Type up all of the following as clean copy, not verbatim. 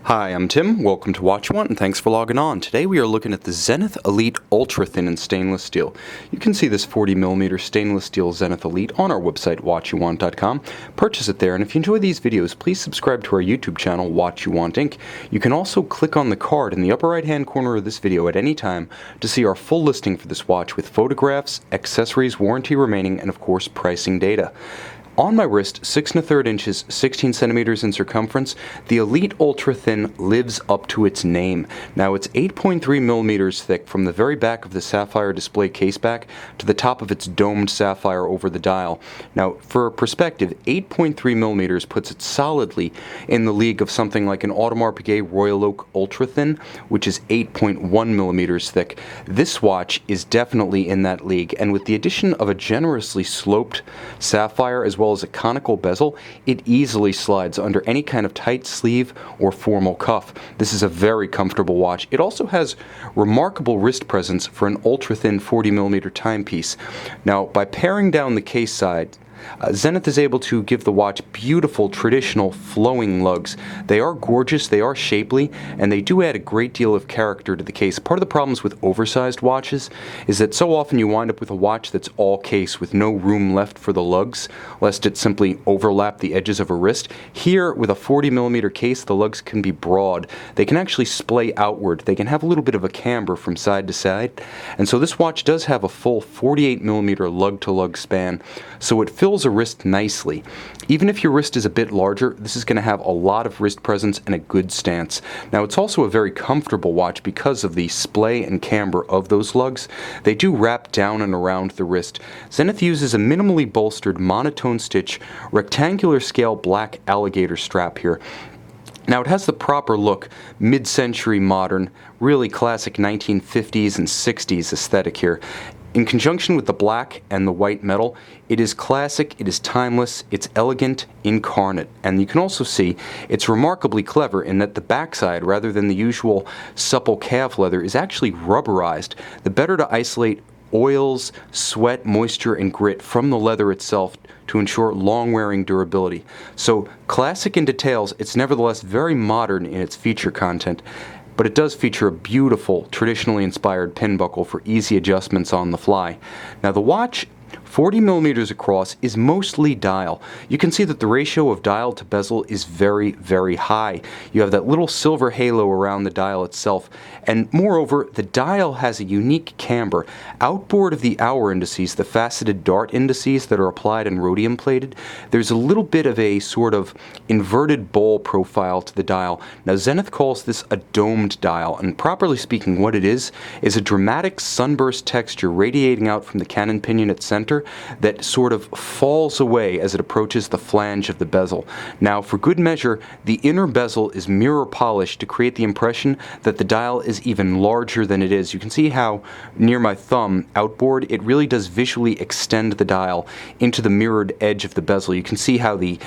Hi, I'm Tim. Welcome to Watch You Want, and thanks for logging on. Today we are looking at the Zenith Elite Ultra Thin in stainless steel. You can see this 40mm stainless steel Zenith Elite on our website, watchyouwant.com. Purchase it there, and if you enjoy these videos, please subscribe to our YouTube channel, Watch You Want Inc. You can also click on the card in the upper right-hand corner of this video at any time to see our full listing for this watch with photographs, accessories, warranty remaining, and of course pricing data. On my wrist, 6 1/3 inches, 16 centimeters in circumference, the Elite Ultra Thin lives up to its name. Now it's 8.3 millimeters thick from the very back of the sapphire display caseback to the top of its domed sapphire over the dial. Now for perspective, 8.3 millimeters puts it solidly in the league of something like an Audemars Piguet Royal Oak Ultra Thin, which is 8.1 millimeters thick. This watch is definitely in that league, and with the addition of a generously sloped sapphire as well as a conical bezel, it easily slides under any kind of tight sleeve or formal cuff. This is a very comfortable watch. It also has remarkable wrist presence for an ultra-thin 40mm timepiece. Now, by paring down the case side, Zenith is able to give the watch beautiful traditional flowing lugs. They are gorgeous, they are shapely, and they do add a great deal of character to the case. Part of the problems with oversized watches is that so often you wind up with a watch that's all case with no room left for the lugs, lest it simply overlap the edges of a wrist. Here, with a 40mm case, the lugs can be broad. They can actually splay outward. They can have a little bit of a camber from side to side. And so this watch does have a full 48mm lug-to-lug span, so it fills a wrist nicely. Even if your wrist is a bit larger, this is going to have a lot of wrist presence and a good stance. Now, it's also a very comfortable watch because of the splay and camber of those lugs. They do wrap down and around the wrist. Zenith uses a minimally bolstered monotone stitch rectangular scale black alligator strap here. Now, it has the proper look, mid-century modern, really classic 1950s and 60s aesthetic here. In conjunction with the black and the white metal, it is classic, it is timeless, it's elegant, incarnate. And you can also see it's remarkably clever in that the backside, rather than the usual supple calf leather, is actually rubberized, the better to isolate oils, sweat, moisture, and grit from the leather itself to ensure long-wearing durability. So, classic in details, it's nevertheless very modern in its feature content. But it does feature a beautiful, traditionally inspired pin buckle for easy adjustments on the fly. Now the watch, 40mm across, is mostly dial. You can see that the ratio of dial to bezel is very, very high. You have that little silver halo around the dial itself, and moreover, the dial has a unique camber. Outboard of the hour indices, the faceted dart indices that are applied and rhodium plated, there's a little bit of a sort of inverted bowl profile to the dial. Now Zenith calls this a domed dial, and properly speaking what it is a dramatic sunburst texture radiating out from the cannon pinion at center that sort of falls away as it approaches the flange of the bezel. Now, for good measure, the inner bezel is mirror polished to create the impression that the dial is even larger than it is. You can see how near my thumb, outboard, it really does visually extend the dial into the mirrored edge of the bezel. You can see how the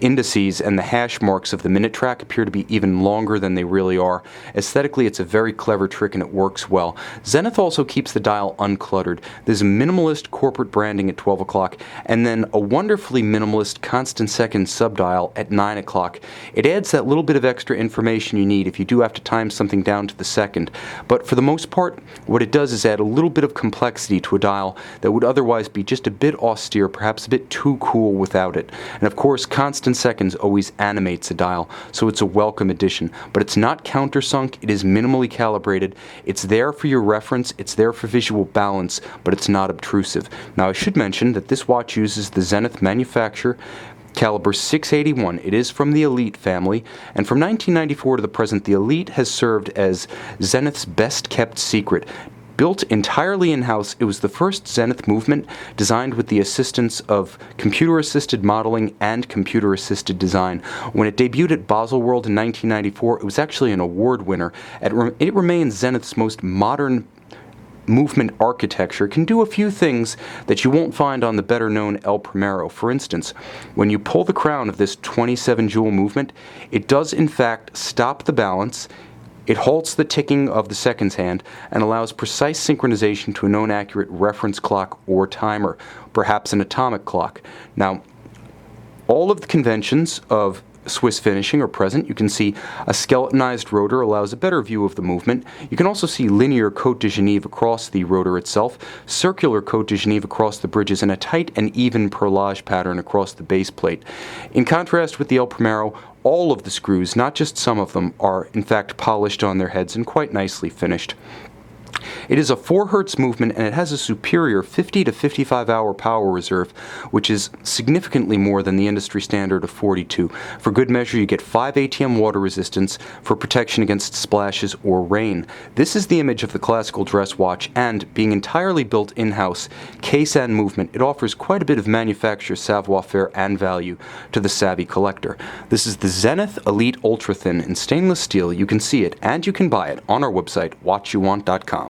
indices and the hash marks of the minute track appear to be even longer than they really are. Aesthetically, it's a very clever trick and it works well. Zenith also keeps the dial uncluttered. There's a minimalist corporate branding at 12 o'clock and then a wonderfully minimalist constant second subdial at 9 o'clock. It adds that little bit of extra information you need if you do have to time something down to the second. But for the most part, what it does is add a little bit of complexity to a dial that would otherwise be just a bit austere, perhaps a bit too cool without it. And of course, constant seconds always animates a dial, so it's a welcome addition. But it's not countersunk, it is minimally calibrated, it's there for your reference, it's there for visual balance, but it's not obtrusive. Now I should mention that this watch uses the Zenith manufacturer caliber 681. It is from the Elite family, and from 1994 to the present, the Elite has served as Zenith's best-kept secret. Built entirely in-house, it was the first Zenith movement designed with the assistance of computer-assisted modeling and computer-assisted design. When it debuted at Baselworld in 1994, it was actually an award winner. It remains Zenith's most modern movement architecture. Can do a few things that you won't find on the better-known El Primero. For instance, when you pull the crown of this 27-jewel movement, it does in fact stop the balance. It halts the ticking of the seconds hand and allows precise synchronization to a known accurate reference clock or timer, perhaps an atomic clock. Now, all of the conventions of Swiss finishing are present. You can see a skeletonized rotor allows a better view of the movement. You can also see linear Côte de Genève across the rotor itself, circular Côte de Genève across the bridges, and a tight and even perlage pattern across the base plate. In contrast with the El Primero, all of the screws, not just some of them, are in fact polished on their heads and quite nicely finished. It is a 4 Hz movement, and it has a superior 50 to 55 hour power reserve, which is significantly more than the industry standard of 42. For good measure, you get 5 ATM water resistance for protection against splashes or rain. This is the image of the classical dress watch, and being entirely built in-house, case and movement, it offers quite a bit of manufacturer savoir-faire and value to the savvy collector. This is the Zenith Elite Ultra Thin in stainless steel. You can see it and you can buy it on our website, watchyouwant.com.